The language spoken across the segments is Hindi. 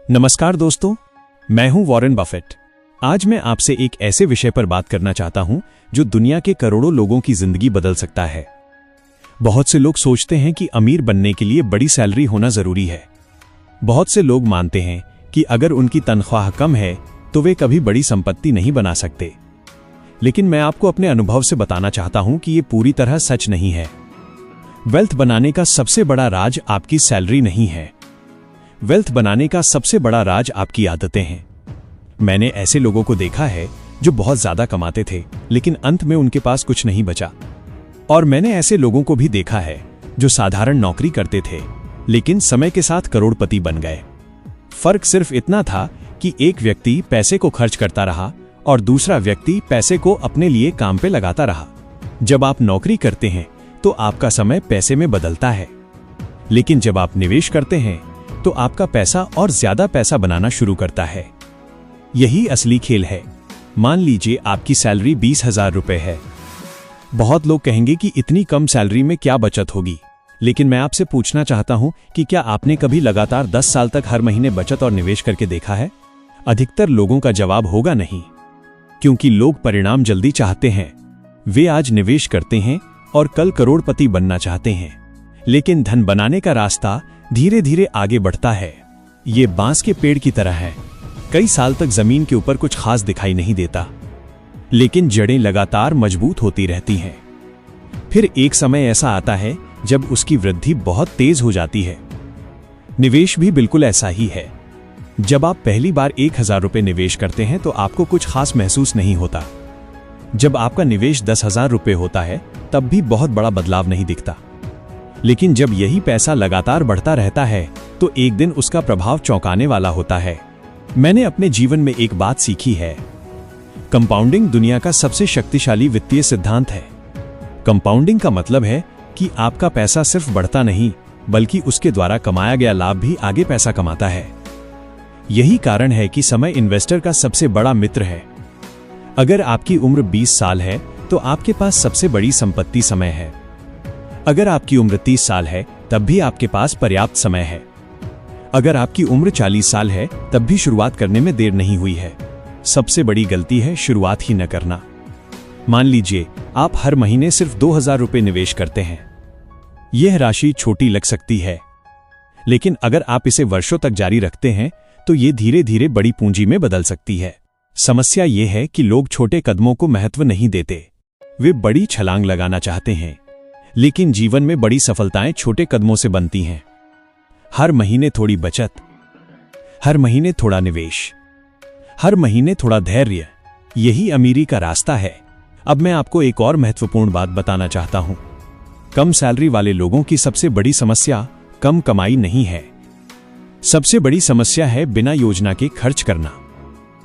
नमस्कार दोस्तों, मैं हूं वॉरेन बफेट। आज मैं आपसे एक ऐसे विषय पर बात करना चाहता हूं जो दुनिया के करोड़ों लोगों की जिंदगी बदल सकता है। बहुत से लोग सोचते हैं कि अमीर बनने के लिए बड़ी सैलरी होना जरूरी है। बहुत से लोग मानते हैं कि अगर उनकी तनख्वाह कम है तो वे कभी बड़ी संपत्ति नहीं बना सकते। लेकिन मैं आपको अपने अनुभव से बताना चाहता हूं कि यह पूरी तरह सच नहीं है। वेल्थ बनाने का सबसे बड़ा राज आपकी सैलरी नहीं है। वेल्थ बनाने का सबसे बड़ा राज आपकी आदतें हैं। मैंने ऐसे लोगों को देखा है जो बहुत ज्यादा कमाते थे लेकिन अंत में उनके पास कुछ नहीं बचा, और मैंने ऐसे लोगों को भी देखा है जो साधारण नौकरी करते थे लेकिन समय के साथ करोड़पति बन गए। फर्क सिर्फ इतना था कि एक व्यक्ति पैसे को खर्च करता रहा और दूसरा व्यक्ति पैसे को अपने लिए काम पे लगाता रहा। जब आप नौकरी करते हैं तो आपका समय पैसे में बदलता है, लेकिन जब आप निवेश करते हैं तो आपका पैसा और ज्यादा पैसा बनाना शुरू करता है। यही असली खेल है। मान लीजिए आपकी सैलरी 20,000 रुपए है। बहुत लोग कहेंगे कि इतनी कम सैलरी में क्या बचत होगी, लेकिन मैं आपसे पूछना चाहता हूं कि क्या आपने कभी लगातार 10 साल तक हर महीने बचत और निवेश करके देखा है? अधिकतर लोगों का जवाब होगा नहीं, क्योंकि लोग परिणाम जल्दी चाहते हैं। वे आज निवेश करते हैं और कल करोड़पति बनना चाहते हैं, लेकिन धन बनाने का रास्ता धीरे धीरे आगे बढ़ता है। ये बांस के पेड़ की तरह है। कई साल तक जमीन के ऊपर कुछ खास दिखाई नहीं देता, लेकिन जड़ें लगातार मजबूत होती रहती हैं। फिर एक समय ऐसा आता है जब उसकी वृद्धि बहुत तेज हो जाती है। निवेश भी बिल्कुल ऐसा ही है। जब आप पहली बार 1,000 रुपये निवेश करते हैं तो आपको कुछ खास महसूस नहीं होता। जब आपका निवेश 10,000 रुपये होता है तब भी बहुत बड़ा बदलाव नहीं दिखता, लेकिन जब यही पैसा लगातार बढ़ता रहता है तो एक दिन उसका प्रभाव चौंकाने वाला होता है। मैंने अपने जीवन में एक बात सीखी है। कंपाउंडिंग दुनिया का सबसे शक्तिशाली वित्तीय सिद्धांत है। कंपाउंडिंग का मतलब है कि आपका पैसा सिर्फ बढ़ता नहीं, बल्कि उसके द्वारा कमाया गया लाभ भी आगे पैसा कमाता है। यही कारण है कि समय इन्वेस्टर का सबसे बड़ा मित्र है। अगर आपकी उम्र 20 साल है तो आपके पास सबसे बड़ी संपत्ति समय है। अगर आपकी उम्र 30 साल है तब भी आपके पास पर्याप्त समय है। अगर आपकी उम्र 40 साल है तब भी शुरुआत करने में देर नहीं हुई है। सबसे बड़ी गलती है शुरुआत ही न करना। मान लीजिए आप हर महीने सिर्फ 2,000 रुपये निवेश करते हैं। यह राशि छोटी लग सकती है, लेकिन अगर आप इसे वर्षों तक जारी रखते हैं तो ये धीरे धीरे बड़ी पूंजी में बदल सकती है। समस्या यह है कि लोग छोटे कदमों को महत्व नहीं देते। वे बड़ी छलांग लगाना चाहते हैं, लेकिन जीवन में बड़ी सफलताएं छोटे कदमों से बनती हैं। हर महीने थोड़ी बचत, हर महीने थोड़ा निवेश, हर महीने थोड़ा धैर्य, यही अमीरी का रास्ता है। अब मैं आपको एक और महत्वपूर्ण बात बताना चाहता हूं। कम सैलरी वाले लोगों की सबसे बड़ी समस्या कम कमाई नहीं है। सबसे बड़ी समस्या है बिना योजना के खर्च करना।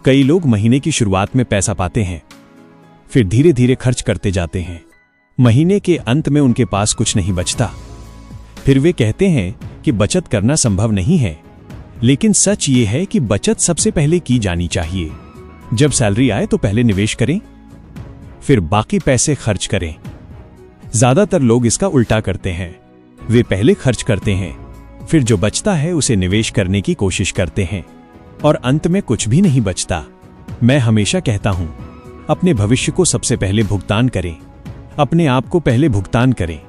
कई लोग महीने की शुरुआत में पैसा पाते हैं, फिर धीरे धीरे खर्च करते जाते हैं। महीने के अंत में उनके पास कुछ नहीं बचता। फिर वे कहते हैं कि बचत करना संभव नहीं है, लेकिन सच ये है कि बचत सबसे पहले की जानी चाहिए। जब सैलरी आए तो पहले निवेश करें, फिर बाकी पैसे खर्च करें। ज्यादातर लोग इसका उल्टा करते हैं। वे पहले खर्च करते हैं, फिर जो बचता है उसे निवेश करने की कोशिश करते हैं, और अंत में कुछ भी नहीं बचता। मैं हमेशा कहता हूं, अपने भविष्य को सबसे पहले भुगतान करें। अपने आप को पहले भुगतान करें।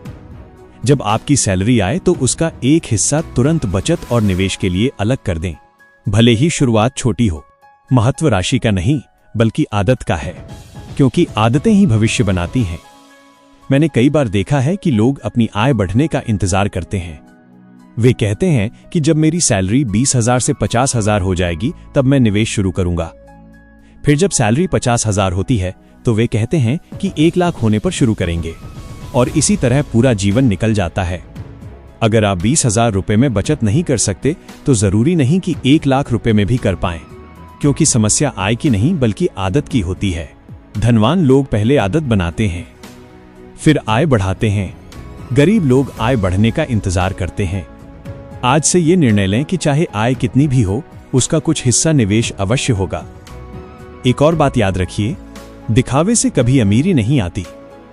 जब आपकी सैलरी आए तो उसका एक हिस्सा तुरंत बचत और निवेश के लिए अलग कर दें। भले ही शुरुआत छोटी हो। महत्व राशि का नहीं बल्कि आदत का है, क्योंकि आदतें ही भविष्य बनाती हैं। मैंने कई बार देखा है कि लोग अपनी आय बढ़ने का इंतजार करते हैं। वे कहते हैं कि जब मेरी सैलरी 20,000 से 50,000 हो जाएगी तब मैं निवेश शुरू करूंगा। फिर जब सैलरी 50,000 होती है तो वे कहते हैं कि 1 लाख होने पर शुरू करेंगे, और इसी तरह पूरा जीवन निकल जाता है। अगर आप 20,000 रुपये में बचत नहीं कर सकते तो जरूरी नहीं कि 1 लाख रुपए में भी कर पाएं, क्योंकि समस्या आय की नहीं बल्कि आदत की होती है। धनवान लोग पहले आदत बनाते हैं, फिर आय बढ़ाते हैं। गरीब लोग आय बढ़ने का इंतजार करते हैं। आज से ये निर्णय लें कि चाहे आय कितनी भी हो, उसका कुछ हिस्सा निवेश अवश्य होगा। एक और बात याद रखिए, दिखावे से कभी अमीरी नहीं आती।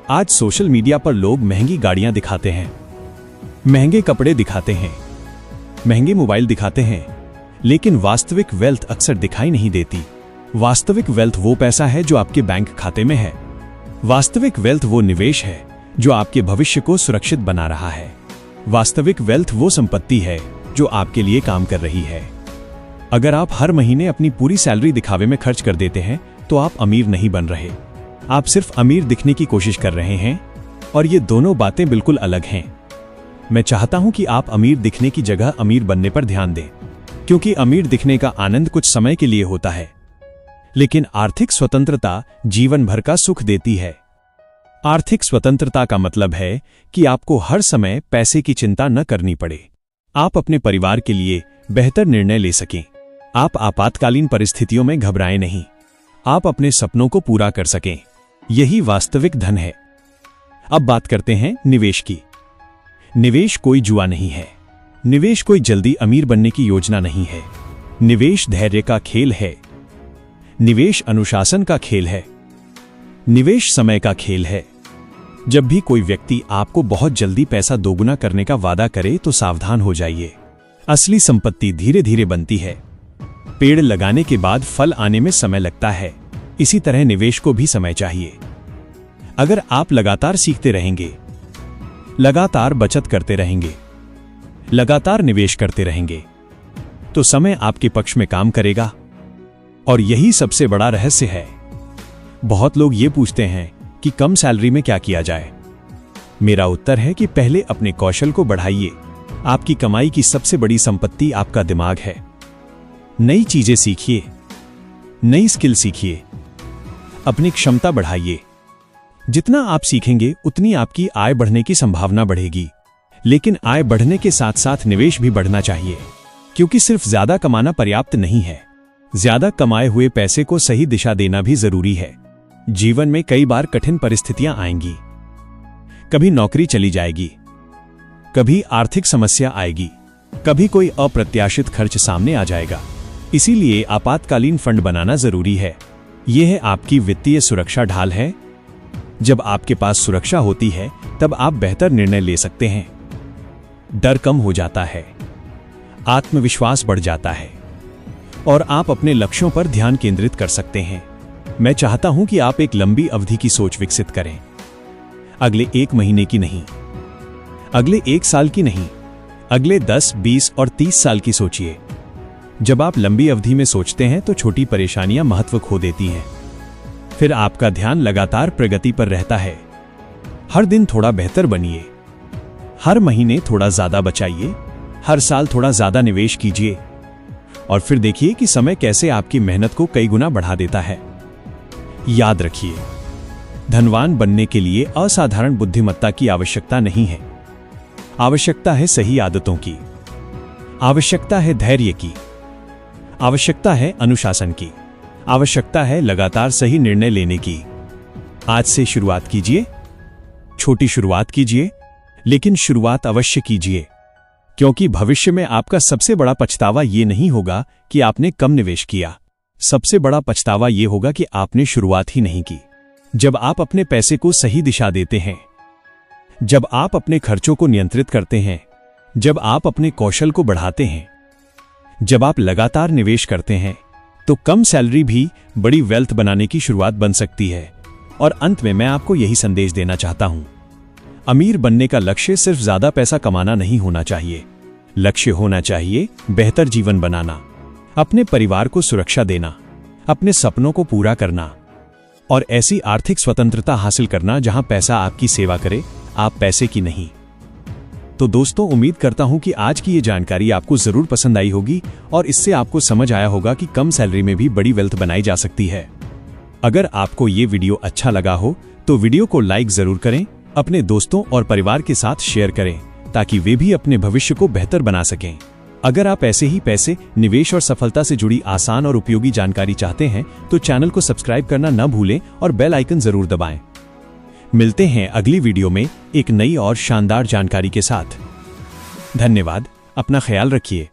आज सोशल मीडिया पर लोग महंगी गाड़ियां दिखाते हैं, महंगे कपड़े दिखाते हैं, महंगे मोबाइल दिखाते हैं, लेकिन वास्तविक वेल्थ अक्सर दिखाई नहीं देती। वास्तविक वेल्थ वो पैसा है जो आपके बैंक खाते में है। वास्तविक वेल्थ वो निवेश है जो आपके भविष्य को सुरक्षित बना रहा है। वास्तविक वेल्थ वो संपत्ति है जो आपके लिए काम कर रही है। अगर आप हर महीने अपनी पूरी सैलरी दिखावे में खर्च कर देते हैं तो आप अमीर नहीं बन रहे, आप सिर्फ अमीर दिखने की कोशिश कर रहे हैं, और ये दोनों बातें बिल्कुल अलग हैं। मैं चाहता हूं कि आप अमीर दिखने की जगह अमीर बनने पर ध्यान दें, क्योंकि अमीर दिखने का आनंद कुछ समय के लिए होता है, लेकिन आर्थिक स्वतंत्रता जीवन भर का सुख देती है। आर्थिक स्वतंत्रता का मतलब है कि आपको हर समय पैसे की चिंता न करनी पड़े। आप अपने परिवार के लिए बेहतर निर्णय ले सकें। आप आपातकालीन परिस्थितियों में घबराएं नहीं। आप अपने सपनों को पूरा कर सकें। यही वास्तविक धन है। अब बात करते हैं निवेश की। निवेश कोई जुआ नहीं है। निवेश कोई जल्दी अमीर बनने की योजना नहीं है। निवेश धैर्य का खेल है। निवेश अनुशासन का खेल है। निवेश समय का खेल है। जब भी कोई व्यक्ति आपको बहुत जल्दी पैसा दोगुना करने का वादा करे तो सावधान हो जाइए। असली संपत्ति धीरे धीरे बनती है। पेड़ लगाने के बाद फल आने में समय लगता है, इसी तरह निवेश को भी समय चाहिए। अगर आप लगातार सीखते रहेंगे, लगातार बचत करते रहेंगे, लगातार निवेश करते रहेंगे, तो समय आपके पक्ष में काम करेगा। और यही सबसे बड़ा रहस्य है। बहुत लोग ये पूछते हैं कि कम सैलरी में क्या किया जाए। मेरा उत्तर है कि पहले अपने कौशल को बढ़ाइए। आपकी कमाई की सबसे बड़ी संपत्ति आपका दिमाग है। नई चीजें सीखिए, नई स्किल सीखिए, अपनी क्षमता बढ़ाइए। जितना आप सीखेंगे उतनी आपकी आय बढ़ने की संभावना बढ़ेगी। लेकिन आय बढ़ने के साथ साथ निवेश भी बढ़ना चाहिए, क्योंकि सिर्फ ज्यादा कमाना पर्याप्त नहीं है। ज्यादा कमाए हुए पैसे को सही दिशा देना भी जरूरी है। जीवन में कई बार कठिन परिस्थितियां आएंगी। कभी नौकरी चली जाएगी, कभी आर्थिक समस्या आएगी, कभी कोई अप्रत्याशित खर्च सामने आ जाएगा। इसीलिए आपातकालीन फंड बनाना जरूरी है। यह है आपकी वित्तीय सुरक्षा ढाल है। जब आपके पास सुरक्षा होती है तब आप बेहतर निर्णय ले सकते हैं। डर कम हो जाता है, आत्मविश्वास बढ़ जाता है, और आप अपने लक्ष्यों पर ध्यान केंद्रित कर सकते हैं। मैं चाहता हूं कि आप एक लंबी अवधि की सोच विकसित करें। अगले 1 महीने की नहीं, अगले 1 साल की नहीं, अगले 10, 20 और 30 साल की सोचिए। जब आप लंबी अवधि में सोचते हैं तो छोटी परेशानियां महत्व खो देती हैं। फिर आपका ध्यान लगातार प्रगति पर रहता है। हर दिन थोड़ा बेहतर बनिए, हर महीने थोड़ा ज्यादा बचाइए, हर साल थोड़ा ज्यादा निवेश कीजिए, और फिर देखिए कि समय कैसे आपकी मेहनत को कई गुना बढ़ा देता है। याद रखिए, धनवान बनने के लिए असाधारण बुद्धिमत्ता की आवश्यकता नहीं है। आवश्यकता है सही आदतों की, आवश्यकता है धैर्य की, आवश्यकता है अनुशासन की, आवश्यकता है लगातार सही निर्णय लेने की। आज से शुरुआत कीजिए। छोटी शुरुआत कीजिए, लेकिन शुरुआत अवश्य कीजिए, क्योंकि भविष्य में आपका सबसे बड़ा पछतावा ये नहीं होगा कि आपने कम निवेश किया। सबसे बड़ा पछतावा ये होगा कि आपने शुरुआत ही नहीं की। जब आप अपने पैसे को सही दिशा देते हैं, जब आप अपने खर्चों को नियंत्रित करते हैं, जब आप अपने कौशल को बढ़ाते हैं, जब आप लगातार निवेश करते हैं, तो कम सैलरी भी बड़ी वेल्थ बनाने की शुरुआत बन सकती है। और अंत में मैं आपको यही संदेश देना चाहता हूं, अमीर बनने का लक्ष्य सिर्फ ज्यादा पैसा कमाना नहीं होना चाहिए। लक्ष्य होना चाहिए बेहतर जीवन बनाना, अपने परिवार को सुरक्षा देना, अपने सपनों को पूरा करना, और ऐसी आर्थिक स्वतंत्रता हासिल करना जहां पैसा आपकी सेवा करे, आप पैसे की नहीं। तो दोस्तों, उम्मीद करता हूं कि आज की ये जानकारी आपको जरूर पसंद आई होगी और इससे आपको समझ आया होगा कि कम सैलरी में भी बड़ी वेल्थ बनाई जा सकती है। अगर आपको ये वीडियो अच्छा लगा हो तो वीडियो को लाइक जरूर करें, अपने दोस्तों और परिवार के साथ शेयर करें ताकि वे भी अपने भविष्य को बेहतर बना सकें। अगर आप ऐसे ही पैसे, निवेश और सफलता से जुड़ी आसान और उपयोगी जानकारी चाहते हैं तो चैनल को सब्सक्राइब करना न भूलें और बेल आइकन जरूर दबाएं। मिलते हैं अगली वीडियो में एक नई और शानदार जानकारी के साथ। धन्यवाद, अपना ख्याल रखिए।